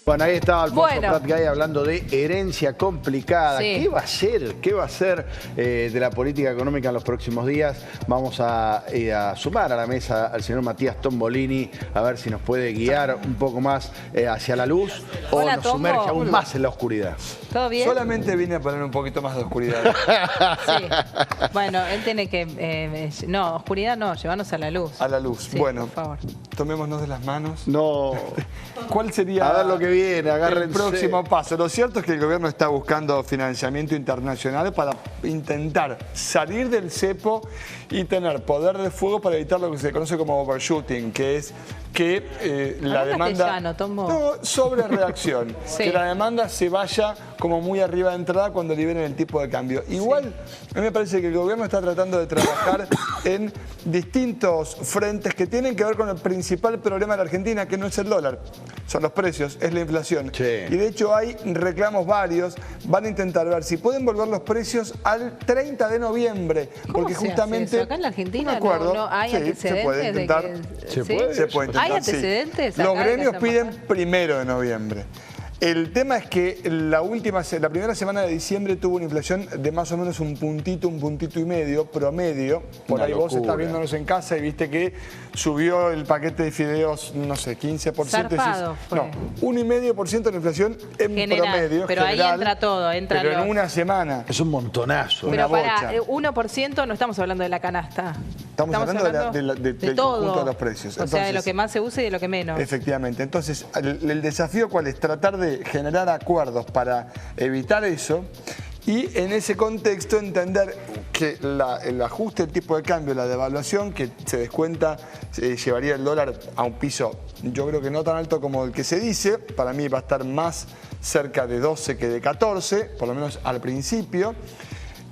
Bueno, ahí estaba Alfonso Bueno. Prat Gay hablando de herencia complicada. Sí. ¿Qué va a ser? ¿Qué va a ser de la política económica en los próximos días? Vamos a sumar a la mesa al señor Matías Tombolini a ver si nos puede guiar un poco más hacia la luz o Hola, nos Tombo. sumerge aún más en la oscuridad. ¿Todo bien? Solamente vine a poner un poquito más de oscuridad. Sí. Bueno, él tiene que... no, oscuridad no, llevarnos a la luz. A la luz. Sí, Bueno, por favor. tomémonos de las manos. No. ¿Cuál sería A ver lo que viene, agárrense. el próximo paso? Lo cierto es que el gobierno está buscando financiamiento internacional para intentar salir del cepo y tener poder de fuego para evitar lo que se conoce como overshooting, que es que la Habla demanda... castellano, Tombo. No, sobre reacción. Sí. Que la demanda se vaya como muy arriba de entrada cuando liberen el tipo de cambio. Igual, a mí me parece que el gobierno está tratando de trabajar en distintos frentes que tienen que ver con el principal problema de la Argentina, que no es el dólar, son los precios, es la inflación. Sí. Y de hecho hay reclamos varios, van a intentar ver si pueden volver los precios al 30 de noviembre. ¿Cómo Porque se hace justamente... eso? Acá en la Argentina no me acuerdo. no hay Sí, antecedentes se puede intentar. de que... ¿Se ¿sí? puede? Se puede intentar, ¿Hay sí. antecedentes? Los acá de que gremios haya piden pasado? 1 de noviembre. El tema es que la primera semana de diciembre tuvo una inflación de más o menos un puntito y medio, promedio. Por Una ahí vos locura. estás viéndonos en casa y viste que subió el paquete de fideos, no sé, 15%. Zarpado fue. No, 1,5% de la inflación en General, promedio. pero ahí general, entra todo, entra pero en los- una semana. Es un montonazo. Una Pero para bocha. 1% no estamos hablando de la canasta. Estamos hablando del todo. conjunto de los precios. O sea, de lo Entonces, que más se usa y de lo que menos. efectivamente. Entonces, el desafío ¿cuál es? Tratar de generar acuerdos para evitar eso y en ese contexto entender que el ajuste del tipo de cambio, la devaluación que se descuenta, llevaría el dólar a un piso, yo creo que no tan alto como el que se dice, para mí va a estar más cerca de 12 que de 14, por lo menos al principio.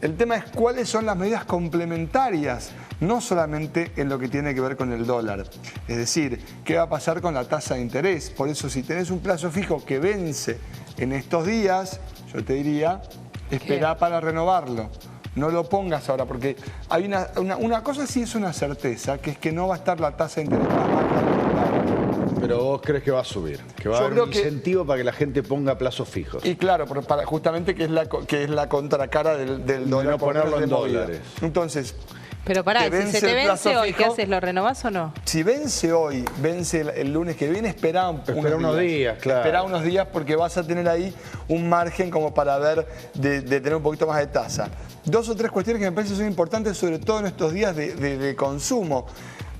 El tema es cuáles son las medidas complementarias, no solamente en lo que tiene que ver con el dólar. Es decir, qué va a pasar con la tasa de interés. Por eso, si tenés un plazo fijo que vence en estos días, yo te diría, esperá para renovarlo. No lo pongas ahora, porque hay una cosa sí es una certeza, que es que no va a estar la tasa de interés más alta. Pero vos crees que va a subir, que va a Yo haber un creo que- incentivo para que la gente ponga plazos fijos. Y claro, justamente que es la contracara del dólar. no ponerlo por en de movida. dólares. Entonces, Pero pará, te si vence se te el plazo vence hoy, ¿qué fijo. haces? ¿Lo renovás o no? si vence hoy, vence el lunes que viene, espera unos días, claro. Espera unos días porque vas a tener ahí un margen como para ver de tener un poquito más de tasa. 2 o 3 cuestiones que me parecen son importantes, sobre todo en estos días de consumo.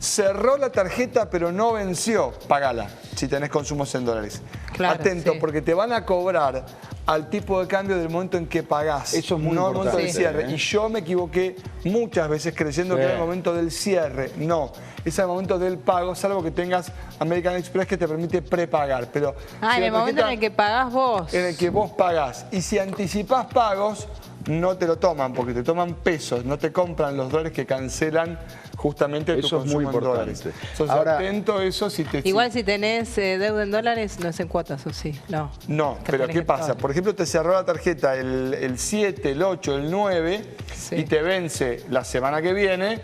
Cerró la tarjeta pero no venció, pagala si tenés consumos en dólares. Claro, Atento, sí. porque te van a cobrar al tipo de cambio del momento en que pagás. Eso es muy no al momento del importante, cierre. ¿eh? Y yo me equivoqué muchas veces creyendo Sí. que era el momento del cierre. No, es el momento del pago, salvo que tengas American Express que te permite prepagar. Pero Ah, si en la el momento en tarjeta- el que pagás vos. en el que vos pagás. Y si anticipás pagos, no te lo toman, porque te toman pesos, no te compran los dólares que cancelan justamente tu Eso es muy consumo en dólares. importante. Entonces, Ahora- atento a eso si te... Igual si tenés deuda en dólares, no es en cuotas, ¿o sí? No. No, Que pero tenés ¿qué que pasa? pagar. Por ejemplo, te cerró la tarjeta el 7, el 8, el 9 Sí. y te vence la semana que viene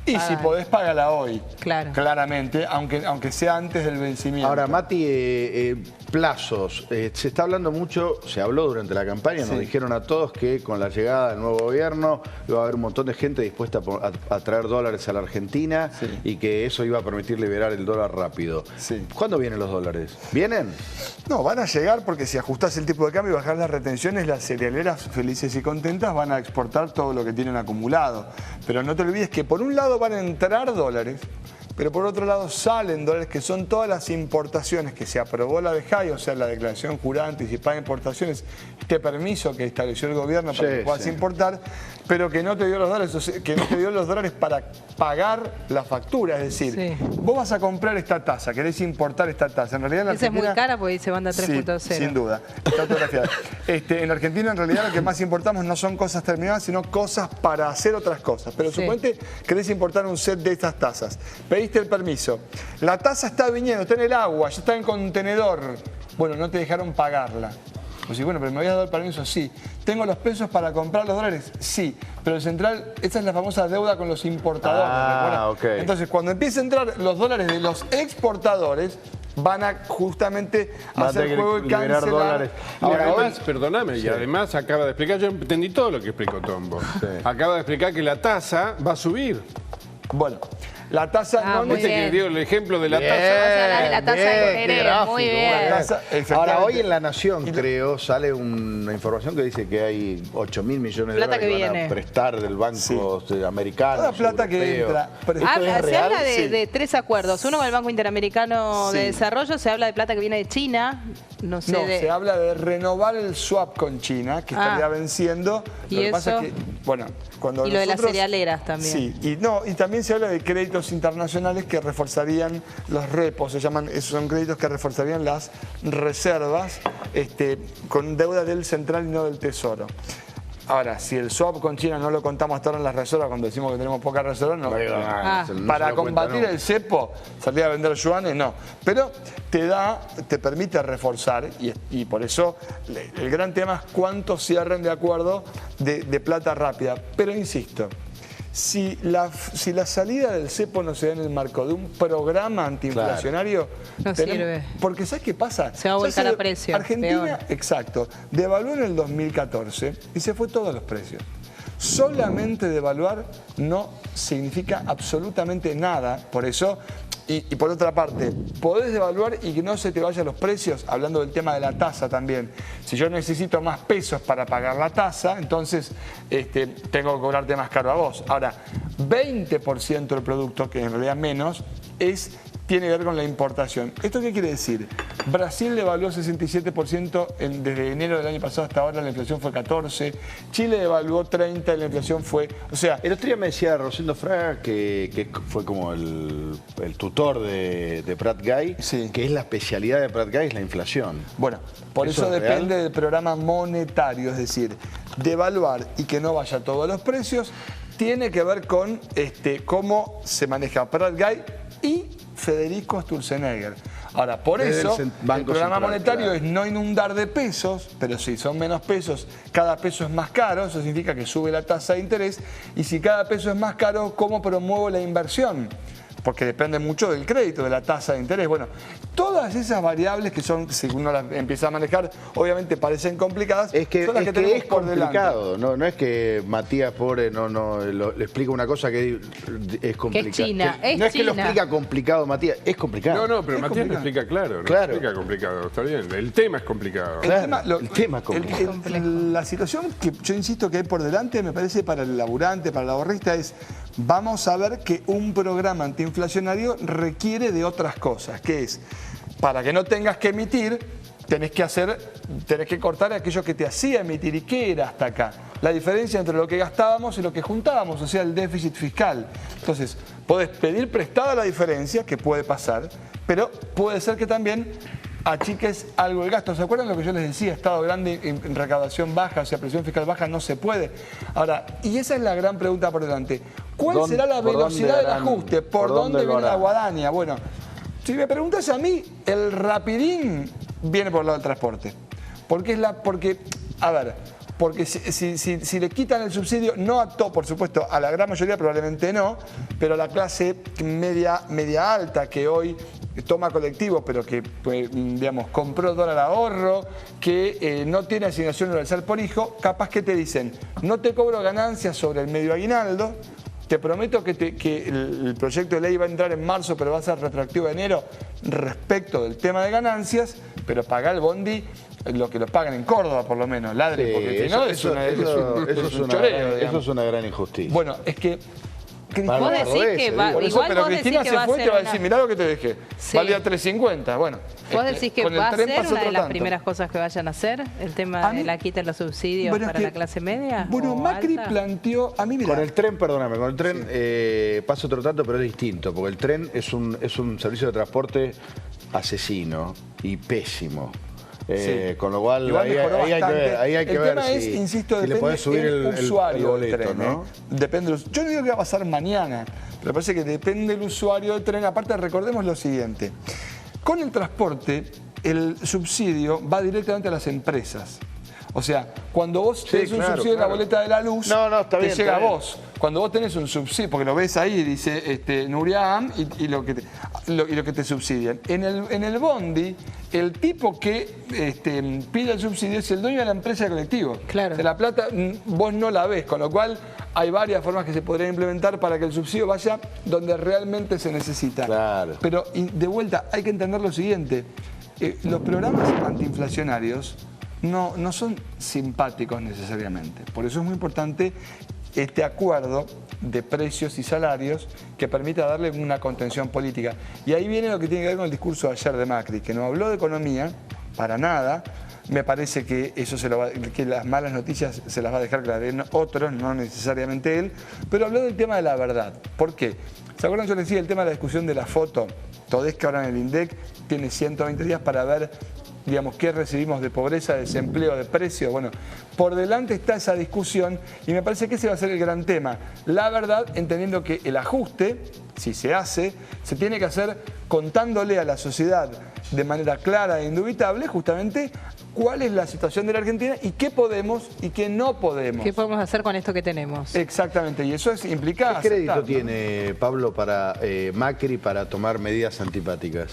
y si Págala. podés, págala hoy. Claro. Claramente, aunque sea antes del vencimiento. Ahora, Mati, plazos. Se está hablando mucho, se habló durante la campaña, Sí. nos dijeron a todos que con la llegada del nuevo gobierno iba a haber un montón de gente dispuesta a traer dólares a la Argentina Sí. y que eso iba a permitir liberar el dólar rápido. Sí. ¿Cuándo vienen los dólares? ¿Vienen? No, van a llegar porque si ajustás el tipo de cambio y bajás las retenciones, las cerealeras felices y contentas van a exportar todo lo que tienen acumulado. Pero no te olvides que por un lado van a entrar dólares, pero por otro lado salen dólares, que son todas las importaciones que se aprobó la DEJAI, o sea, la declaración jurada anticipada de importaciones, este permiso que estableció el gobierno para Sí, que puedas sí. importar, pero que no te dio los dólares, o sea, que no te dio los dólares para pagar la factura. Es decir, Sí. vos vas a comprar esta tasa, querés importar esta tasa. En realidad en la Esa es muy Argentina- cara porque dice banda 3.0. Sí, sin duda. Está autografiada. En Argentina, en realidad, lo que más importamos no son cosas terminadas, sino cosas para hacer otras cosas. Pero Sí. suponete querés importar un set de estas tazas. Pediste el permiso. La taza está viniendo, está en el agua, ya está en contenedor. Bueno, no te dejaron pagarla. Pues sí, bueno, pero me habías dado el permiso, sí. ¿Tengo los pesos para comprar los dólares? Sí. Pero el central, esa es la famosa deuda con los importadores. Ah, ¿recuerdas? ok. Entonces, cuando empiecen a entrar los dólares de los exportadores, van a justamente Va a hacer tener juego y que liberar cancelar. dólares. Y Ahora, además, perdóname, y además acaba de explicar, yo entendí todo lo que explicó Tombo. Acaba de explicar que la tasa va a subir. Bueno, la tasa no muy Este que bien. dio el ejemplo de la Bien. tasa. O sea, la de la tasa de Bien, interés, qué gráfico, muy bien. bien. La tasa, efectivamente. Ahora, hoy en La Nación, creo, sale una información que dice que hay 8.000 millones de Plata dólares que van a viene. prestar del Banco americano. Toda plata que entra. Pero esto es Se real, habla sí. de 3 acuerdos. Uno con el Banco Interamericano Sí. de Desarrollo, se habla de plata que viene de China. No sé, No, se habla de renovar el swap con China, que estaría venciendo. ¿Y Lo que pasa eso? es que, bueno, cuando Y lo de las nosotros- cerealeras también. Sí, y también se habla de créditos internacionales que reforzarían los repos, se llaman, esos son créditos que reforzarían las reservas con deuda del central y no del tesoro. Ahora, si el swap con China no lo contamos hasta ahora en las reservas, cuando decimos que tenemos pocas reservas, no. Para combatir el cepo, salir a vender yuanes, no. Pero te permite reforzar y por eso el gran tema es cuánto cierren de acuerdo de plata rápida. Pero insisto, si la salida del cepo no se da en el marco de un programa antiinflacionario, No sirve. porque ¿sabes qué pasa? Se va a Ya volcar a precio, Argentina, peor. exacto, devaluó en el 2014 y se fue todos los precios. Solamente devaluar no significa absolutamente nada, por eso, y por otra parte, podés devaluar y que no se te vayan los precios, hablando del tema de la tasa también. Si yo necesito más pesos para pagar la tasa, entonces tengo que cobrarte más caro a vos. Ahora, 20% del producto, que en realidad menos, tiene que ver con la importación. ¿Esto qué quiere decir? Brasil devaluó 67% desde enero del año pasado hasta ahora, la inflación fue 14%. Chile devaluó 30% y la inflación fue... O sea, El otro día me decía Rosendo Fraga, que fue como el tutor de Prat Guy, Sí. que es la especialidad de Prat Guy, es la inflación. bueno, por ¿Eso eso es depende real? del programa monetario, es decir, devaluar y que no vaya todos los precios, tiene que ver con cómo se maneja Prat Guy y Federico Sturzenegger. Ahora, por Desde eso, el el Banco programa Central, monetario claro. es no inundar de pesos, pero si son menos pesos, cada peso es más caro, eso significa que sube la tasa de interés, y si cada peso es más caro, ¿cómo promuevo la inversión? Porque depende mucho del crédito, de la tasa de interés. Bueno, todas esas variables que son, si uno las empieza a manejar, obviamente parecen complicadas, Es que, son las es, que tenemos es por delante. complicado, no es que Matías, pobre, le explica una cosa que es complicada. China, es no es que lo China. explica complicado, Matías, es complicado. No, pero Es Matías lo complicado. explica claro. No Claro. explica complicado, está bien. El tema es complicado. Claro, el tema es complicado. La situación que yo insisto que hay por delante, me parece para el laburante, para el ahorrista, es vamos a ver que un programa antiinflacionario requiere de otras cosas, que es, para que no tengas que emitir, tenés que cortar aquello que te hacía emitir. ¿Y qué era hasta acá? La diferencia entre lo que gastábamos y lo que juntábamos, o sea, el déficit fiscal. Entonces, podés pedir prestada la diferencia, que puede pasar, pero puede ser que también achiques algo el gasto. ¿Se acuerdan lo que yo les decía? Estado grande en recaudación baja, o sea, presión fiscal baja, no se puede. Ahora, y esa es la gran pregunta por delante. ¿Cuál será la velocidad del ajuste? ¿Por dónde viene la guadaña? Bueno, si me preguntas a mí, el rapidín viene por el lado del transporte. Porque si le quitan el subsidio, no a todo, por supuesto, a la gran mayoría probablemente no, pero a la clase media alta que hoy toma colectivo, pero que, digamos, compró dólar ahorro, que no tiene asignación universal por hijo, capaz que te dicen, no te cobro ganancias sobre el medio aguinaldo, te prometo que el proyecto de ley va a entrar en marzo, pero va a ser retroactivo de enero respecto del tema de ganancias, pero pagar el bondi lo que lo pagan en Córdoba, por lo menos, ladre, Sí, porque si no es un choreo, digamos. eso es una gran injusticia. Bueno, es que... Para Vos los decís cordobeses, que va, digo. Por eso, igual pero vos decís Cristina que se va a fue y te ser va a una... decir, mirá lo que te dejé. Sí. Valía 3.50, bueno. ¿Vos decís que con el va a tren ser pasó una de otro las tanto. primeras cosas que vayan a hacer? ¿El tema A mí- de la quita de los subsidios Bueno, es para que- la clase media? Bueno, o Macri alta? planteó, a mí mirá, Con el tren, perdóname, con el tren pasa otro tanto, pero es distinto, porque el tren es un servicio de transporte asesino y pésimo. Sí. Con lo cual, igual ahí mejoró hay que bastante. ver, ahí hay que el ver tema es, si, insisto, si le depende podés subir del el usuario boleto, del tren, ¿no? Depende yo no digo que va a pasar mañana, pero parece que depende del usuario del tren. Aparte, recordemos lo siguiente. Con el transporte, el subsidio va directamente a las empresas. O sea, cuando vos tenés un claro, subsidio en la claro. boleta de la luz, Está te bien, llega está a bien. vos. Cuando vos tenés un subsidio, porque lo ves ahí, dice Nuriam, y lo que y lo que te subsidian. En el bondi, el tipo que pide el subsidio es el dueño de la empresa de colectivo. Claro. De la plata vos no la ves, con lo cual hay varias formas que se podrían implementar para que el subsidio vaya donde realmente se necesita. Claro. Pero de vuelta, hay que entender lo siguiente. Los programas antiinflacionarios no son simpáticos necesariamente. Por eso es muy importante este acuerdo de precios y salarios que permita darle una contención política. Y ahí viene lo que tiene que ver con el discurso de ayer de Macri, que no habló de economía para nada. Me parece que eso que las malas noticias se las va a dejar claro otros, no necesariamente él, pero habló del tema de la verdad. ¿Por qué? ¿Se acuerdan? Yo les decía el tema de la discusión de la foto. Todesca ahora en el INDEC tiene 120 días para ver, digamos, qué recibimos de pobreza, de desempleo, de precios. Bueno, por delante está esa discusión y me parece que ese va a ser el gran tema. La verdad, entendiendo que el ajuste, si se hace, se tiene que hacer contándole a la sociedad de manera clara e indubitable justamente cuál es la situación de la Argentina y qué podemos y qué no podemos. ¿Qué podemos hacer con esto que tenemos? Exactamente, y eso implica ¿Qué crédito aceptar, tiene Pablo para Macri para tomar medidas antipáticas?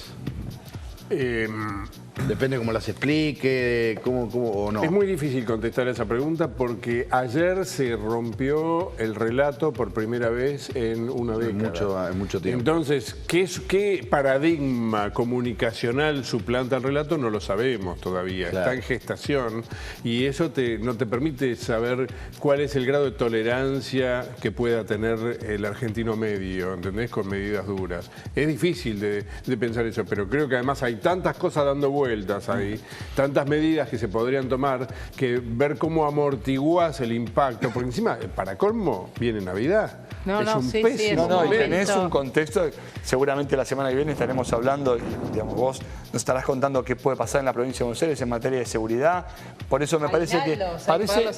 Depende cómo las explique, cómo o no. Es muy difícil contestar esa pregunta porque ayer se rompió el relato por primera vez en una década. En mucho tiempo. Entonces, ¿qué paradigma comunicacional suplanta el relato? No lo sabemos todavía. Claro. Está en gestación y eso no te permite saber cuál es el grado de tolerancia que pueda tener el argentino medio, ¿entendés? Con medidas duras. Es difícil de pensar eso, pero creo que además hay tantas cosas dando vueltas ahí, tantas medidas que se podrían tomar, que ver cómo amortiguás el impacto, porque encima, para colmo, viene Navidad. No, es no, un sí, pésimo sí, y tenés momento. un contexto, seguramente la semana que viene estaremos hablando, y, digamos, vos nos estarás contando qué puede pasar en la provincia de Buenos Aires en materia de seguridad. Por eso me parece que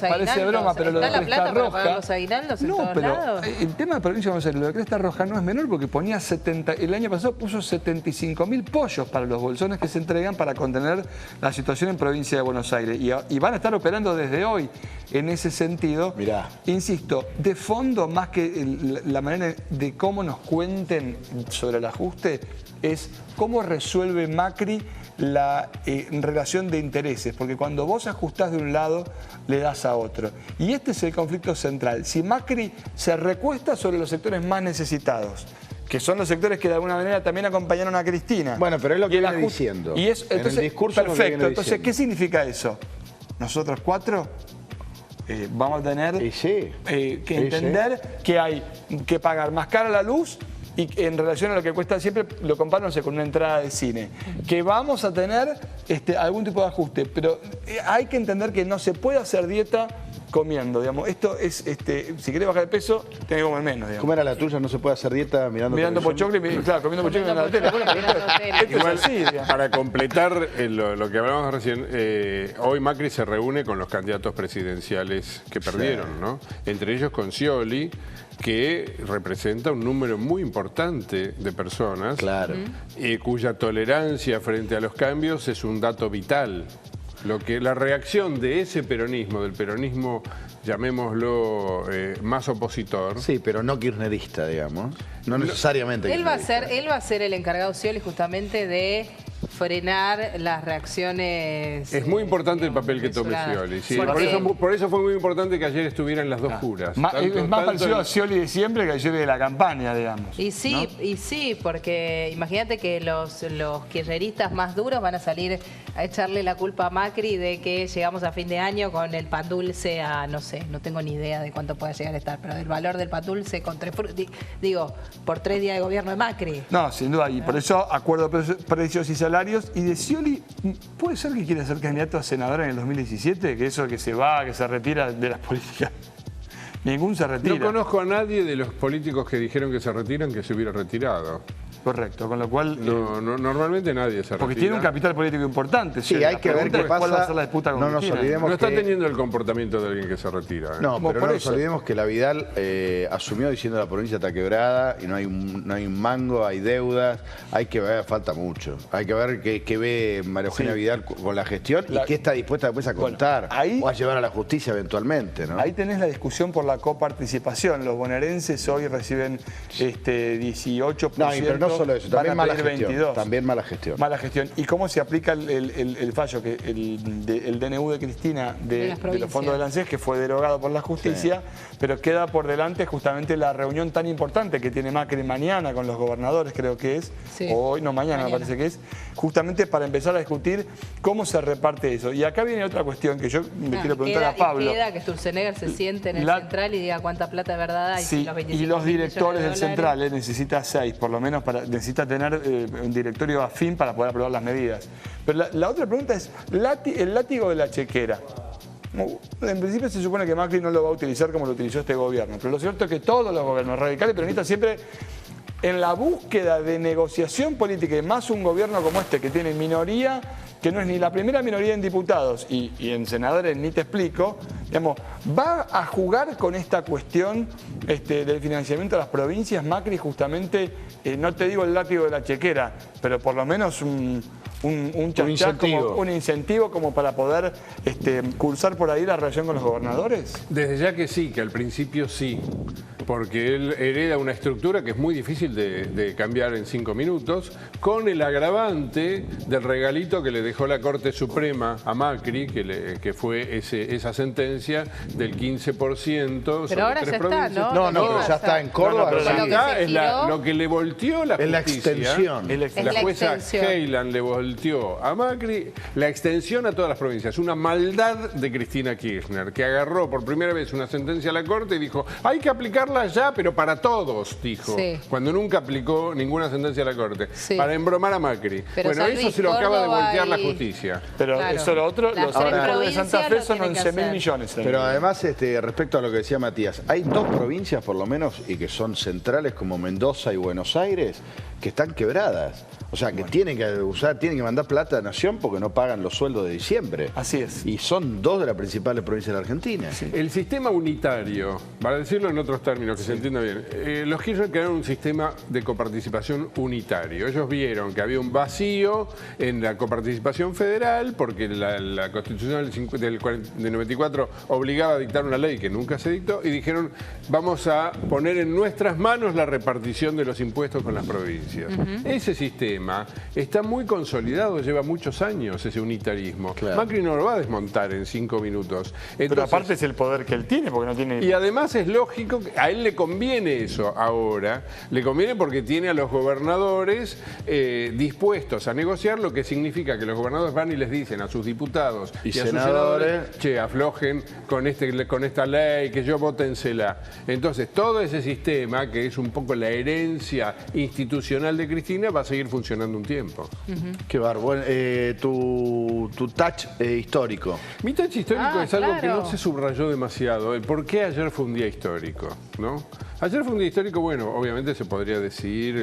parece broma, pero lo de Cresta Roja. Los aguinaldos en No, todos pero lados. el tema de provincia de Buenos Aires, lo de Cresta Roja no es menor porque ponía el año pasado puso 75.000 pollos para los bolsones que se entregan para contener la situación en provincia de Buenos Aires. Y van a estar operando desde hoy en ese sentido. Mirá. Insisto, de fondo, más que la manera de cómo nos cuenten sobre el ajuste, es cómo resuelve Macri la relación de intereses, porque cuando vos ajustás de un lado, le das a otro. Y este es el conflicto central. Si Macri se recuesta sobre los sectores más necesitados, que son los sectores que de alguna manera también acompañaron a Cristina. Bueno, pero es lo que Y el viene diciendo. Y es, En entonces, el discurso es lo que perfecto. viene Entonces, diciendo. ¿qué significa eso? Nosotros cuatro vamos a tener Y sí. que Sí, entender que hay que pagar más cara la luz y en relación a lo que cuesta, siempre lo comparo, no sé, con una entrada de cine, que vamos a tener algún tipo de ajuste, pero hay que entender que no se puede hacer dieta comiendo, digamos. Esto es, si querés bajar de peso, tenés que comer menos, digamos. ¿Cómo era la tuya? ¿No se puede hacer dieta mirando televisión? pochoclo y, claro, comiendo pochoclo y mirando la tele. Bueno, pero esto Igual, es así, digamos. para completar lo que hablábamos recién, hoy Macri se reúne con los candidatos presidenciales que perdieron, ¿no? Entre ellos con Scioli, que representa un número muy importante de personas, Claro. Cuya tolerancia frente a los cambios es un dato vital. La reacción de ese peronismo, del peronismo, llamémoslo, más opositor. Sí, pero no kirchnerista, digamos. No necesariamente Él va a kirchnerista. ser el encargado, Scioli, justamente de frenar las reacciones. Es muy importante el papel que tome desmesuradas. Scioli. Sí, Porque- por eso fue muy importante que ayer estuvieran las dos curas. Es más parecido a el- Scioli de siempre que a Scioli de la campaña, digamos. Y sí, porque imagínate que los kirchneristas más duros van a salir a echarle la culpa a Macri de que llegamos a fin de año con el pan dulce a, no sé, no tengo ni idea de cuánto puede llegar a estar, pero del valor del pan dulce con digo, por 3 días de gobierno de Macri. No, sin duda, y por eso acuerdo de precios y salarios. Y de Scioli, ¿puede ser que quiera ser candidato a senador en el 2017? Que eso que se va, que se retira de las políticas. Ningún se retira. No conozco a nadie de los políticos que dijeron que se retiran que se hubiera retirado. Correcto, con lo cual... Normalmente nadie se retira. porque tiene un capital político importante. Sí, Scioli. hay La que ver pregunta qué es cuál va a pasa. ser la disputa con No nos Cristina. olvidemos No está que- teniendo el comportamiento de alguien que se retira. No, Como pero por no nos eso. olvidemos que la Vidal asumió diciendo la provincia está quebrada y no hay un mango, hay deudas, hay que ver, falta mucho. Hay que ver qué ve María Eugenia Sí. Vidal con la gestión y qué está dispuesta después a contar ahí- o a llevar a la justicia eventualmente, ¿no? Ahí tenés la discusión por la coparticipación. Los bonaerenses hoy reciben 18%. No, pero no no solo eso, van también a mala pedir gestión. 22. También mala gestión. Mala gestión. ¿Y cómo se aplica el fallo, que el DNU de Cristina de los fondos del ANSES, que fue derogado por la justicia, pero queda por delante justamente la reunión tan importante que tiene Macri mañana con los gobernadores, creo que es, o hoy, no, mañana me parece que es, justamente para empezar a discutir cómo se reparte eso. Y acá viene otra cuestión que yo me quiero preguntar a Pablo. Queda que Sturzenegger se siente en el central y diga cuánta plata de verdad hay. Sí, y los directores del central necesita 6, por lo menos necesita tener un directorio afín para poder aprobar las medidas. Pero la otra pregunta es, el látigo de la chequera. En principio se supone que Macri no lo va a utilizar como lo utilizó este gobierno, pero lo cierto es que todos los gobiernos radicales peronistas siempre, en la búsqueda de negociación política, y más un gobierno como este que tiene minoría, que no es ni la primera minoría en diputados y en senadores ni te explico, digamos, va a jugar con esta cuestión del financiamiento de las provincias. Macri justamente, no te digo el látigo de la chequera, pero por lo menos un incentivo como para poder cursar por ahí la relación con los gobernadores. Desde ya que sí, que al principio sí, porque él hereda una estructura que es muy difícil de cambiar en 5 minutos, con el agravante del regalito que le dejó la Corte Suprema a Macri, que fue esa sentencia del 15%. Pero ahora ya está, ¿no? No, pero ya está en Córdoba. Pero es lo que le volteó la justicia. Es la extensión. La jueza Heyland le volteó a Macri la extensión a todas las provincias. Una maldad de Cristina Kirchner, que agarró por primera vez una sentencia a la Corte y dijo, hay que aplicarla ya, pero para todos, dijo. Sí. Cuando nunca aplicó ninguna sentencia a la Corte. Sí. Para embromar a Macri. Pero bueno, San eso Luis, se lo acaba de Córdoba voltear la y- justicia. Pero Claro. eso lo otro, Las los tres ahorros de provincias Santa Fe lo son tienen que 11.000 hacer. millones. Pero además, respecto a lo que decía Matías, hay 2 provincias por lo menos y que son centrales como Mendoza y Buenos Aires que están quebradas. O sea, que tienen que mandar plata a Nación porque no pagan los sueldos de diciembre. Así es. Y son 2 de las principales provincias de la Argentina. El sistema unitario, para decirlo en otros términos que se entienda bien, los Kirchner crearon un sistema de coparticipación unitario. Ellos vieron que había un vacío en la coparticipación federal porque la Constitución del 94 obligaba a dictar una ley que nunca se dictó y dijeron, vamos a poner en nuestras manos la repartición de los impuestos con las provincias. Ese sistema está muy consolidado, lleva muchos años ese unitarismo. Claro. Macri no lo va a desmontar en 5 minutos. Pero Entonces, aparte es el poder que él tiene, porque no tiene... y además es lógico que a él le conviene eso ahora. Le conviene porque tiene a los gobernadores dispuestos a negociar, lo que significa que los gobernadores van y les dicen a sus diputados y a sus senadores, che, aflojen con esta ley, que yo vótensela. Entonces, todo ese sistema, que es un poco la herencia institucional de Cristina, va a seguir funcionando un tiempo. Qué bárbaro. Tu touch histórico. Mi touch histórico es algo que claro. no se subrayó demasiado. El por qué ayer fue un día histórico, ¿no? Ayer fue un día histórico, bueno, obviamente se podría decir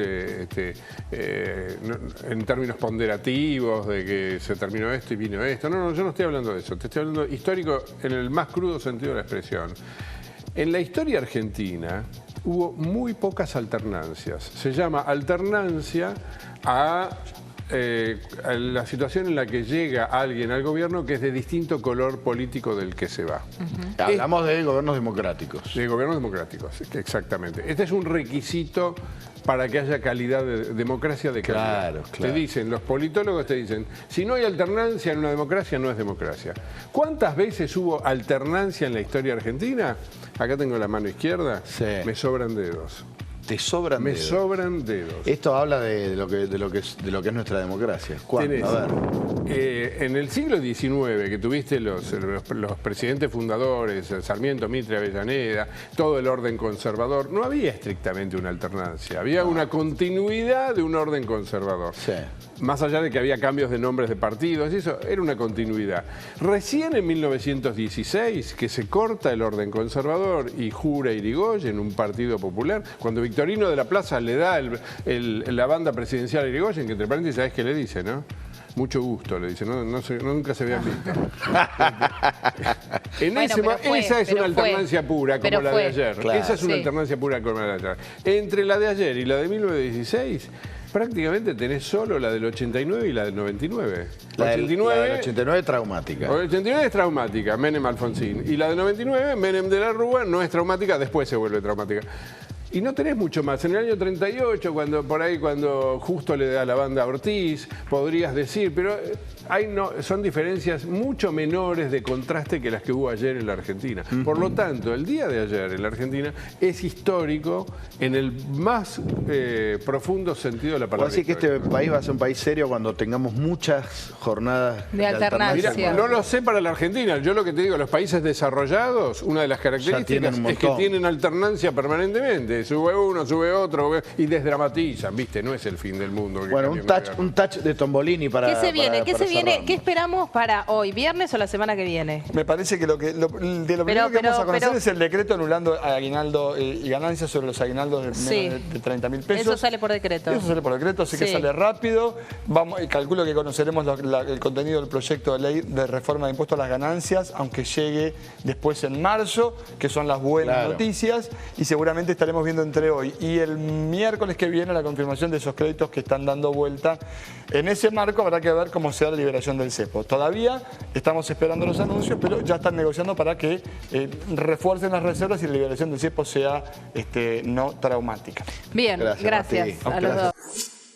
en términos ponderativos de que se terminó esto y vino esto. No, yo no estoy hablando de eso. Te estoy hablando histórico en el más crudo sentido de la expresión. En la historia argentina hubo muy pocas alternancias. Se llama alternancia a la situación en la que llega alguien al gobierno que es de distinto color político del que se va. Hablamos de gobiernos democráticos. De gobiernos democráticos, exactamente. Este es un requisito para que haya calidad de democracia de calidad. Claro. Te dicen, los politólogos te dicen, si no hay alternancia en una democracia, no es democracia. ¿Cuántas veces hubo alternancia en la historia argentina? Acá tengo la mano izquierda, Sí. me sobran dedos. Te sobran Me dedos. sobran dedos. Esto habla de lo que es nuestra democracia. ¿Cuándo? Tenés, A ver. en el siglo XIX, que tuviste los presidentes fundadores, Sarmiento, Mitre, Avellaneda, todo el orden conservador, no había estrictamente una alternancia, había una continuidad de un orden conservador. Sí. Más allá de que había cambios de nombres de partidos, eso era una continuidad. Recién en 1916, que se corta el orden conservador y jura Irigoyen, un partido popular, cuando Victorino de la Plaza le da la banda presidencial a Irigoyen, que entre paréntesis, ¿sabés qué le dice, no? Mucho gusto, le dice, nunca se habían visto. Esa es una alternancia pura como la de ayer. Claro. Esa es una Sí. alternancia pura como la de ayer. Entre la de ayer y la de 1916, prácticamente tenés solo la del 89 y la del 99. La del 89 traumática. La del 89 es traumática, Menem Alfonsín. Y la del 99, Menem de la Rúa, no es traumática, después se vuelve traumática. y no tenés mucho más. En el año 38, cuando justo le da la banda a Ortiz, podrías decir, pero son diferencias mucho menores de contraste que las que hubo ayer en la Argentina. Por lo tanto, el día de ayer en la Argentina es histórico en el más profundo sentido de la palabra. Así que este país va a ser un país serio cuando tengamos muchas jornadas de alternancia. Mira, no lo sé para la Argentina. Yo lo que te digo, los países desarrollados, una de las características es que tienen alternancia permanentemente. Sube uno, sube otro y desdramatizan, ¿viste? No es el fin del mundo. Bueno, un touch de Tombolini para... ¿Qué se viene? ¿Qué esperamos para hoy, viernes o la semana que viene? Me parece que lo primero que vamos a conocer es el decreto anulando aguinaldo y ganancias sobre los aguinaldos de menos de 30.000 pesos. Eso sale por decreto. Eso sale por decreto, así que sale rápido. Calculo que conoceremos el contenido del proyecto de ley de reforma de impuestos a las ganancias, aunque llegue después en marzo, que son las buenas noticias, y seguramente estaremos viendo entre hoy y el miércoles que viene la confirmación de esos créditos que están dando vuelta. En ese marco habrá que ver cómo se da la liberación del cepo. Todavía estamos esperando los anuncios, pero ya están negociando para que refuercen las reservas y la liberación del cepo sea no traumática. Bien, gracias a los dos.